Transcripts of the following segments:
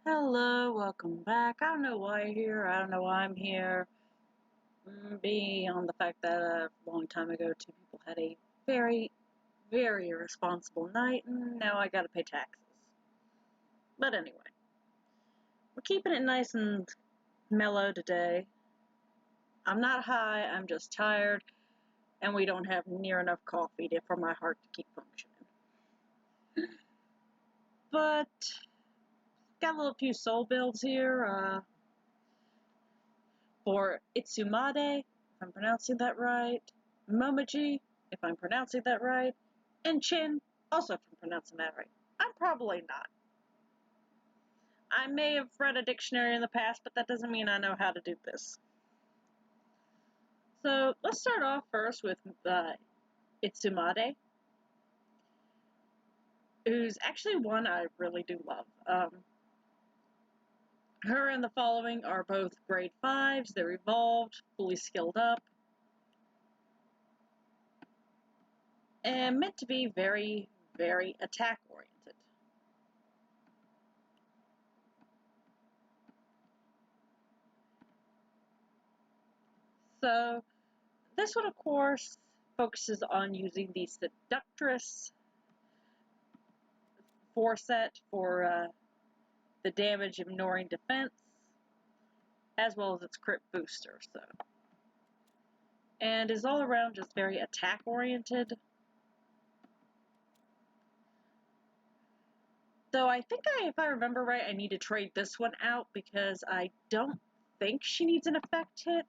Hello, welcome back. I don't know why you're here. I don't know why I'm here. Beyond the fact that a long time ago, two people had a very, very irresponsible night, and now I gotta pay taxes. But anyway, we're keeping it nice and mellow today. I'm not high, I'm just tired, and we don't have near enough coffee for my heart to keep functioning. But, got a little few soul builds here. For Itsumade, if I'm pronouncing that right, Momiji, if I'm pronouncing that right, and Chin, also if I'm pronouncing that right. I'm probably not. I may have read a dictionary in the past, but that doesn't mean I know how to do this. So let's start off first with Itsumade, who's actually one I really do love. Her and the following are both grade 5s, they're evolved, fully skilled up, and meant to be very, very attack-oriented. So this one, of course, focuses on using the Seductress set for the damage ignoring defense, as well as its crit booster. And is all around just very attack oriented. Though I think if I remember right, I need to trade this one out because I don't think she needs an effect hit.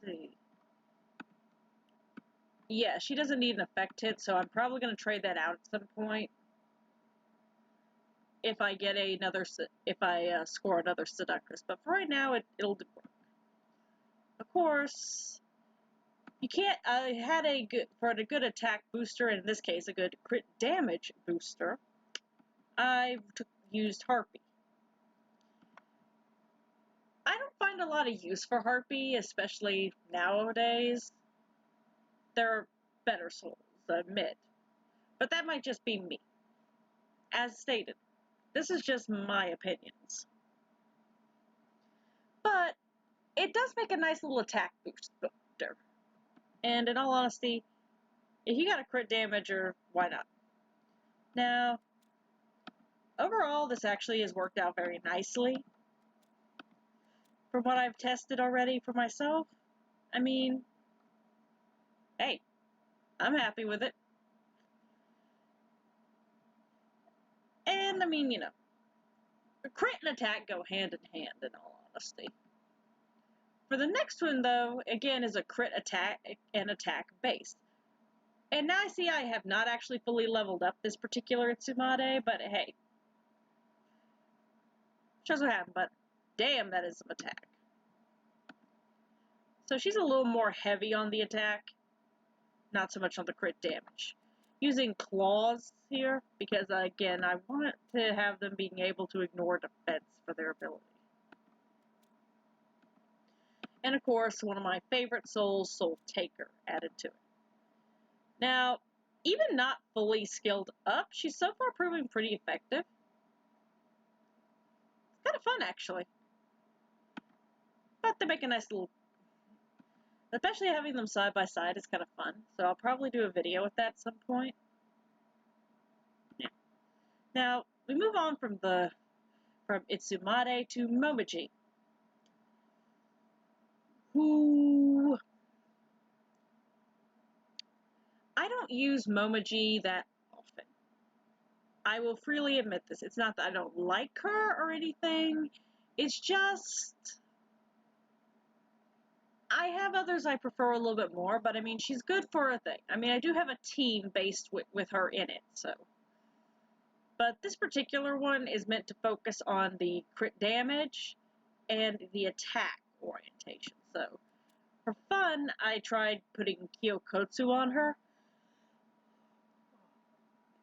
Let's see. Yeah, she doesn't need an effect hit, so I'm probably going to trade that out at some point. If I get score another Seductress. But for right now, it'll work. Of course, you can't, I had a good attack booster, and in this case, a good crit damage booster, I've used Harpy. I don't find a lot of use for Harpy, especially nowadays. There are better souls, I admit. But that might just be me. As stated, this is just my opinions. But it does make a nice little attack booster. And in all honesty, if you got a crit damager, why not? Now, overall, this actually has worked out very nicely. From what I've tested already for myself, I mean, hey, I'm happy with it. And I mean, crit and attack go hand in hand, in all honesty. For the next one, though, again, is a crit attack and attack base. And now I see I have not actually fully leveled up this particular Itsumade, but hey. Shows what happened, but damn, that is some attack. So she's a little more heavy on the attack, not so much on the crit damage. Using claws here, because again, I want to have them being able to ignore defense for their ability. And of course, one of my favorite souls, Soul Taker, added to it. Now, even not fully skilled up, she's so far proving pretty effective. It's kind of fun, actually. But they make a nice little... Especially having them side by side is kind of fun, so I'll probably do a video with that at some point. Yeah. Now, we move on from Itsumade to Momiji, who... I don't use Momiji that often. I will freely admit this. It's not that I don't like her or anything. It's just... I have others I prefer a little bit more, but I mean, she's good for a thing. I mean, I do have a team based with her in it, so... But this particular one is meant to focus on the crit damage and the attack orientation. So, for fun, I tried putting Kyokotsu on her,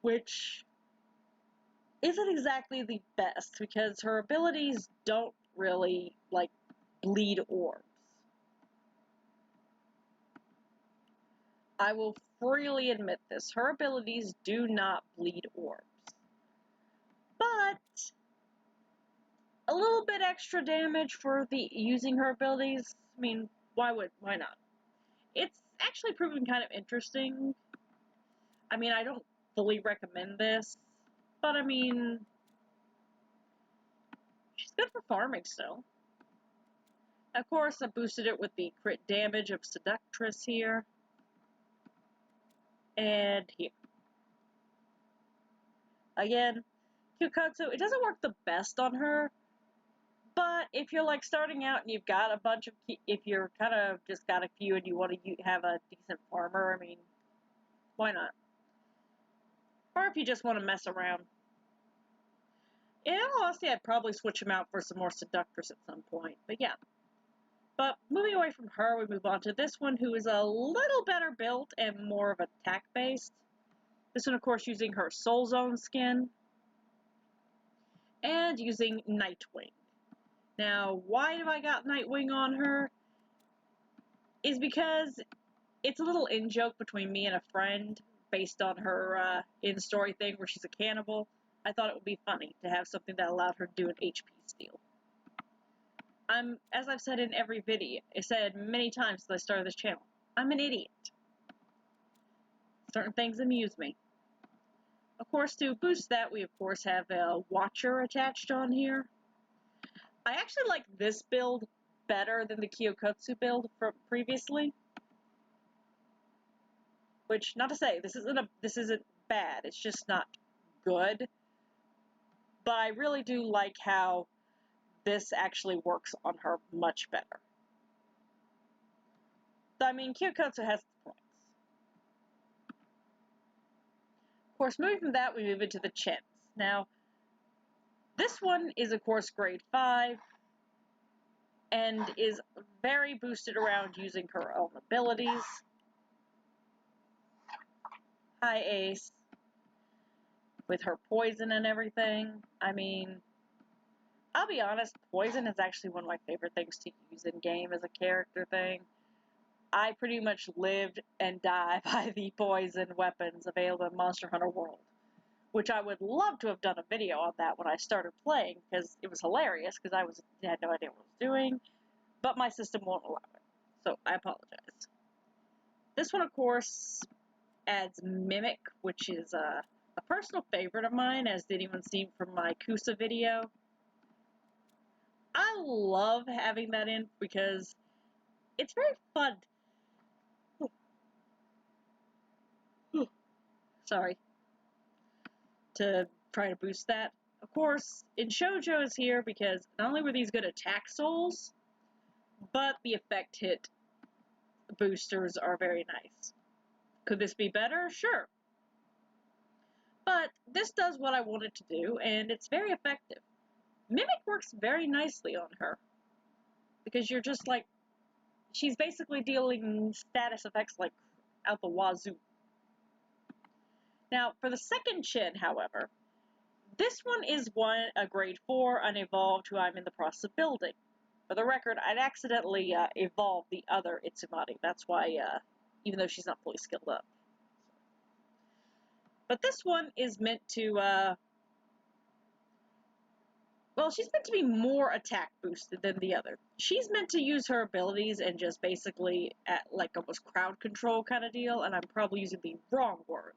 which isn't exactly the best because her abilities don't really, bleed orbs. I will freely admit this. Her abilities do not bleed orbs. But a little bit extra damage for using her abilities, I mean, why not? It's actually proven kind of interesting. I mean, I don't fully recommend this, but I mean, she's good for farming still. Of course, I boosted it with the crit damage of Seductress here. And here. Again, Kyokotsu, it doesn't work the best on her, but if you're like starting out and you've got a bunch of, if you're kind of just got a few and you want to have a decent farmer, I mean, why not? Or if you just want to mess around. In all honesty, I'd probably switch him out for some more Seductress at some point, but yeah. But moving away from her, we move on to this one, who is a little better built and more of attack-based. This one, of course, using her Soul Zone skin. And using Nightwing. Now, why have I got Nightwing on her? Is because it's a little in-joke between me and a friend based on her in-story thing where she's a cannibal. I thought it would be funny to have something that allowed her to do an HP steal. As I've said in every video, I said many times since I started this channel, I'm an idiot. Certain things amuse me. Of course, to boost that, we of course have a Watcher attached on here. I actually like this build better than the Kyokotsu build from previously. Which, not to say, this isn't bad, it's just not good. But I really do like how this actually works on her much better. I mean, Kyokotsu has its points. Of course, moving from that, we move into the chins. Now, this one is, of course, grade 5, and is very boosted around using her own abilities. Hi, Ace. With her poison and everything. I mean, I'll be honest, poison is actually one of my favorite things to use in game as a character thing. I pretty much lived and die by the poison weapons available in Monster Hunter World, which I would love to have done a video on that when I started playing, because it was hilarious, because I had no idea what I was doing, but my system won't allow it, so I apologize. This one, of course, adds Mimic, which is a personal favorite of mine, as did anyone see from my Kusa video. I love having that in because it's very fun. Sorry. To try to boost that. Of course, in Shoujo is here because not only were these good attack souls, but the effect hit boosters are very nice. Could this be better? Sure. But this does what I wanted to do, and it's very effective. Mimic works very nicely on her, because you're just like, she's basically dealing status effects like out the wazoo. Now, for the second chin, however, this one is a grade 4 unevolved who I'm in the process of building. For the record, I'd accidentally evolved the other Itsumade. That's why, even though she's not fully skilled up. But this one is meant to, well, she's meant to be more attack boosted than the other. She's meant to use her abilities and just basically at like almost crowd control kind of deal, and I'm probably using the wrong words.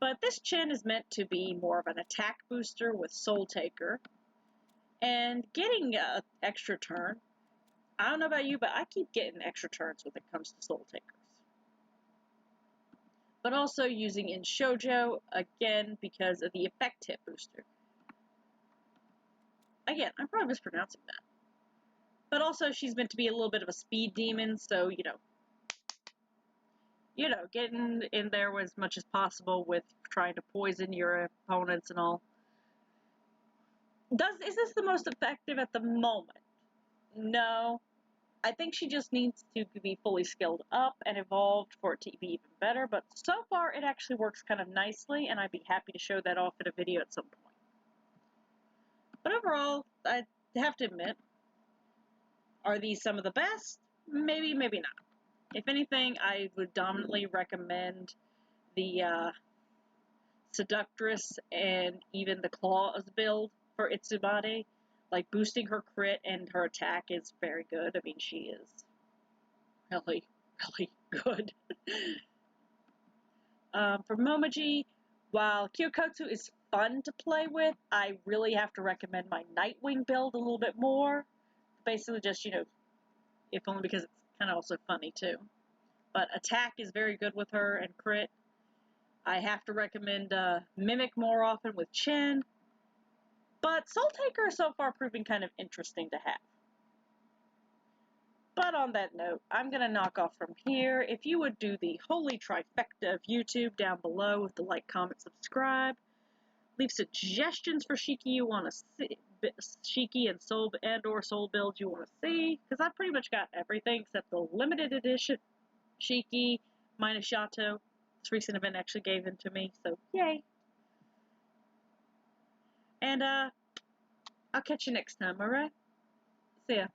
But this chin is meant to be more of an attack booster with Soul Taker, and getting an extra turn. I don't know about you, but I keep getting extra turns when it comes to Soul Takers. But also using in Shoujo, again, because of the effect hit booster. Again, I'm probably mispronouncing that. But also, she's meant to be a little bit of a speed demon, so, getting in there as much as possible with trying to poison your opponents and all. Is this the most effective at the moment? No. I think she just needs to be fully skilled up and evolved for it to be even better, but so far it actually works kind of nicely, and I'd be happy to show that off in a video at some point. But overall, I have to admit, are these some of the best? Maybe, maybe not. If anything, I would dominantly recommend the Seductress and even the Claws build for Itsumade. Like, boosting her crit and her attack is very good. I mean, she is really, really good. For Momiji, while Kyokotsu is fun to play with, I really have to recommend my Nightwing build a little bit more. Basically just, if only because it's kind of also funny too. But attack is very good with her and crit. I have to recommend Mimic more often with Chin. But Soul Taker is so far proving kind of interesting to have. But on that note, I'm going to knock off from here. If you would do the holy trifecta of YouTube down below with the like, comment, subscribe. Leave suggestions for Shiki you want to see, Shiki and Soul or Soul builds you want to see, because I've pretty much got everything except the limited edition Shiki minus Shato. This recent event actually gave them to me, so yay! And I'll catch you next time, alright? See ya.